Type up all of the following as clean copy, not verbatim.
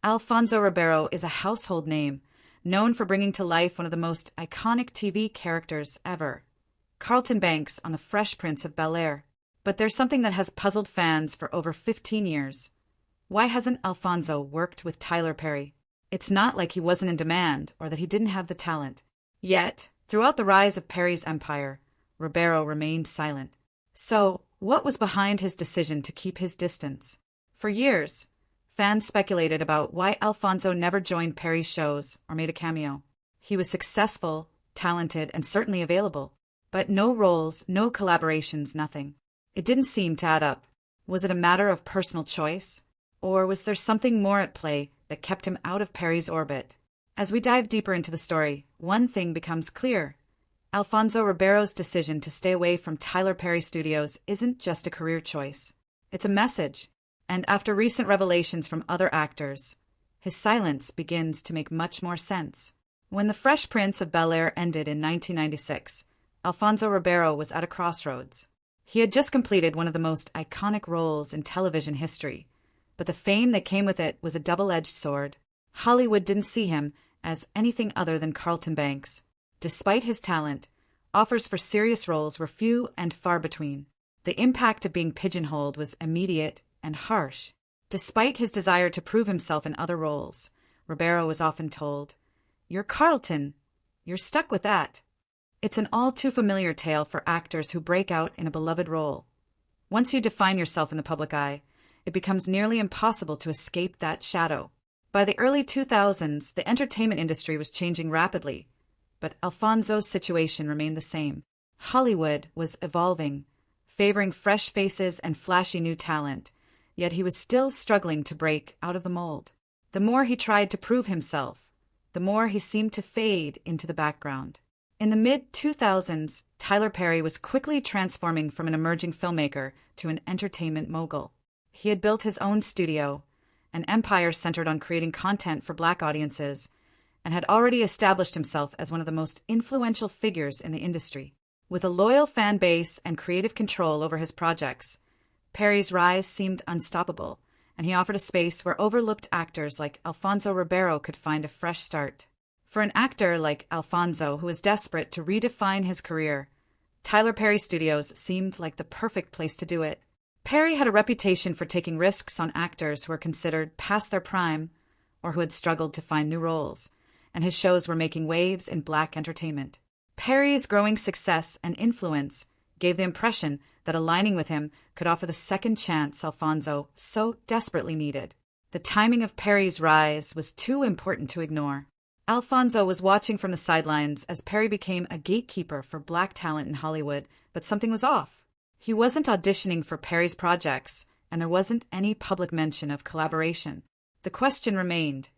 Alfonso Ribeiro is a household name, known for bringing to life one of the most iconic TV characters ever, Carlton Banks on The Fresh Prince of Bel-Air. But there's something that has puzzled fans for over 15 years. Why hasn't Alfonso worked with Tyler Perry? It's not like he wasn't in demand or that he didn't have the talent. Yet, throughout the rise of Perry's empire, Ribeiro remained silent. So, what was behind his decision to keep his distance? For years, fans speculated about why Alfonso never joined Perry's shows or made a cameo. He was successful, talented, and certainly available. But no roles, no collaborations, nothing. It didn't seem to add up. Was it a matter of personal choice? Or was there something more at play that kept him out of Perry's orbit? As we dive deeper into the story, one thing becomes clear. Alfonso Ribeiro's decision to stay away from Tyler Perry Studios isn't just a career choice. It's a message. And after recent revelations from other actors, his silence begins to make much more sense. When The Fresh Prince of Bel-Air ended in 1996, Alfonso Ribeiro was at a crossroads. He had just completed one of the most iconic roles in television history, but the fame that came with it was a double-edged sword. Hollywood didn't see him as anything other than Carlton Banks. Despite his talent, offers for serious roles were few and far between. The impact of being pigeonholed was immediate and harsh. Despite his desire to prove himself in other roles, Ribeiro was often told, "You're Carlton. You're stuck with that." It's an all-too-familiar tale for actors who break out in a beloved role. Once you define yourself in the public eye, it becomes nearly impossible to escape that shadow. By the early 2000s, the entertainment industry was changing rapidly, but Alfonso's situation remained the same. Hollywood was evolving, favoring fresh faces and flashy new talent, yet he was still struggling to break out of the mold. The more he tried to prove himself, the more he seemed to fade into the background. In the mid-2000s, Tyler Perry was quickly transforming from an emerging filmmaker to an entertainment mogul. He had built his own studio, an empire centered on creating content for Black audiences, and had already established himself as one of the most influential figures in the industry. With a loyal fan base and creative control over his projects, Perry's rise seemed unstoppable, and he offered a space where overlooked actors like Alfonso Ribeiro could find a fresh start. For an actor like Alfonso, who was desperate to redefine his career, Tyler Perry Studios seemed like the perfect place to do it. Perry had a reputation for taking risks on actors who were considered past their prime or who had struggled to find new roles, and his shows were making waves in Black entertainment. Perry's growing success and influence gave the impression that aligning with him could offer the second chance Alfonso so desperately needed. The timing of Perry's rise was too important to ignore. Alfonso was watching from the sidelines as Perry became a gatekeeper for Black talent in Hollywood, but something was off. He wasn't auditioning for Perry's projects, and there wasn't any public mention of collaboration. The question remained,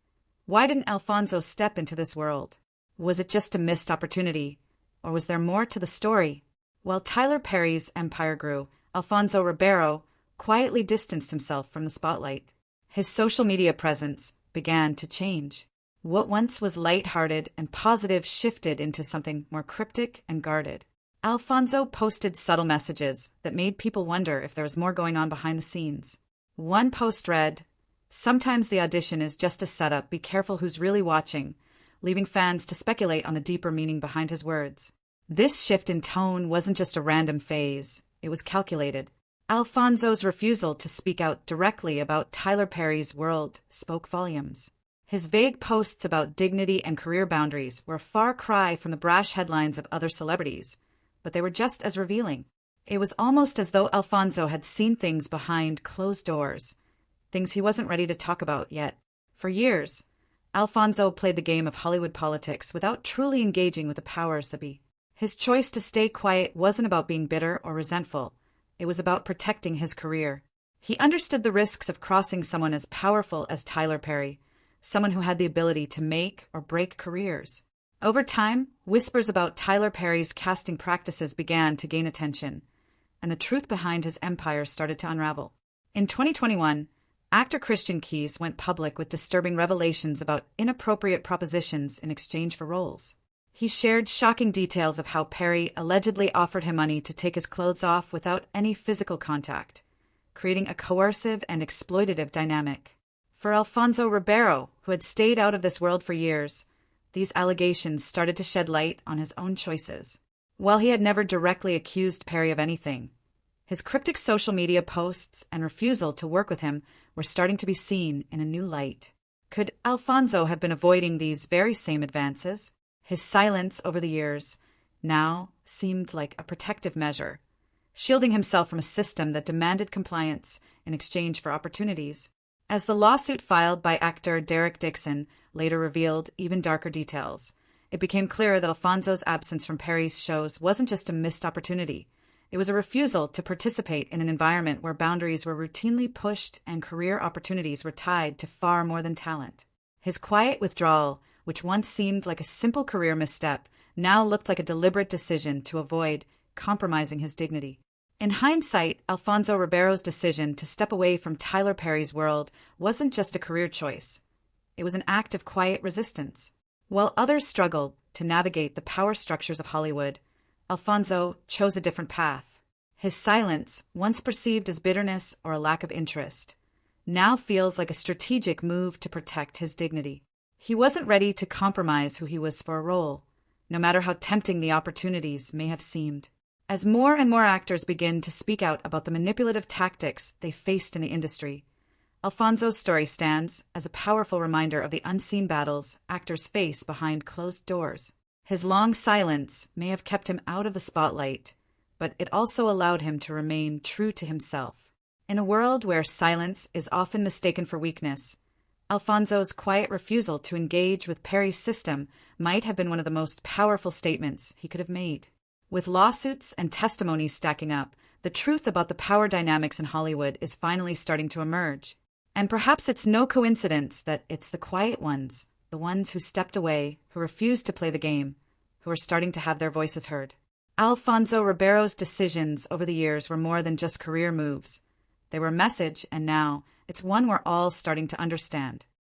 why didn't Alfonso step into this world? Was it just a missed opportunity, or was there more to the story? While Tyler Perry's empire grew, Alfonso Ribeiro quietly distanced himself from the spotlight. His social media presence began to change. What once was light-hearted and positive shifted into something more cryptic and guarded. Alfonso posted subtle messages that made people wonder if there was more going on behind the scenes. One post read, "Sometimes the audition is just a setup, be careful who's really watching," leaving fans to speculate on the deeper meaning behind his words. This shift in tone wasn't just a random phase, it was calculated. Alfonso's refusal to speak out directly about Tyler Perry's world spoke volumes. His vague posts about dignity and career boundaries were a far cry from the brash headlines of other celebrities, but they were just as revealing. It was almost as though Alfonso had seen things behind closed doors, things he wasn't ready to talk about yet. For years, Alfonso played the game of Hollywood politics without truly engaging with the powers that be. His choice to stay quiet wasn't about being bitter or resentful. It was about protecting his career. He understood the risks of crossing someone as powerful as Tyler Perry, someone who had the ability to make or break careers. Over time, whispers about Tyler Perry's casting practices began to gain attention, and the truth behind his empire started to unravel. In 2021, actor Christian Keyes went public with disturbing revelations about inappropriate propositions in exchange for roles. He shared shocking details of how Perry allegedly offered him money to take his clothes off without any physical contact, creating a coercive and exploitative dynamic. For Alfonso Ribeiro, who had stayed out of this world for years, these allegations started to shed light on his own choices. While he had never directly accused Perry of anything, his cryptic social media posts and refusal to work with him were starting to be seen in a new light. Could Alfonso have been avoiding these very same advances? His silence over the years now seemed like a protective measure, shielding himself from a system that demanded compliance in exchange for opportunities. As the lawsuit filed by actor Derek Dixon later revealed even darker details, it became clear that Alfonso's absence from Perry's shows wasn't just a missed opportunity. It was a refusal to participate in an environment where boundaries were routinely pushed and career opportunities were tied to far more than talent. His quiet withdrawal, which once seemed like a simple career misstep, now looked like a deliberate decision to avoid compromising his dignity. In hindsight, Alfonso Ribeiro's decision to step away from Tyler Perry's world wasn't just a career choice. It was an act of quiet resistance. While others struggled to navigate the power structures of Hollywood, Alfonso chose a different path. His silence, once perceived as bitterness or a lack of interest, now feels like a strategic move to protect his dignity. He wasn't ready to compromise who he was for a role, no matter how tempting the opportunities may have seemed. As more and more actors begin to speak out about the manipulative tactics they faced in the industry, Alfonso's story stands as a powerful reminder of the unseen battles actors face behind closed doors. His long silence may have kept him out of the spotlight, but it also allowed him to remain true to himself. In a world where silence is often mistaken for weakness, Alfonso's quiet refusal to engage with Perry's system might have been one of the most powerful statements he could have made. With lawsuits and testimonies stacking up, the truth about the power dynamics in Hollywood is finally starting to emerge. And perhaps it's no coincidence that it's the quiet ones, the ones who stepped away, who refused to play the game, who are starting to have their voices heard. Alfonso Ribeiro's decisions over the years were more than just career moves. They were a message, and now it's one we're all starting to understand.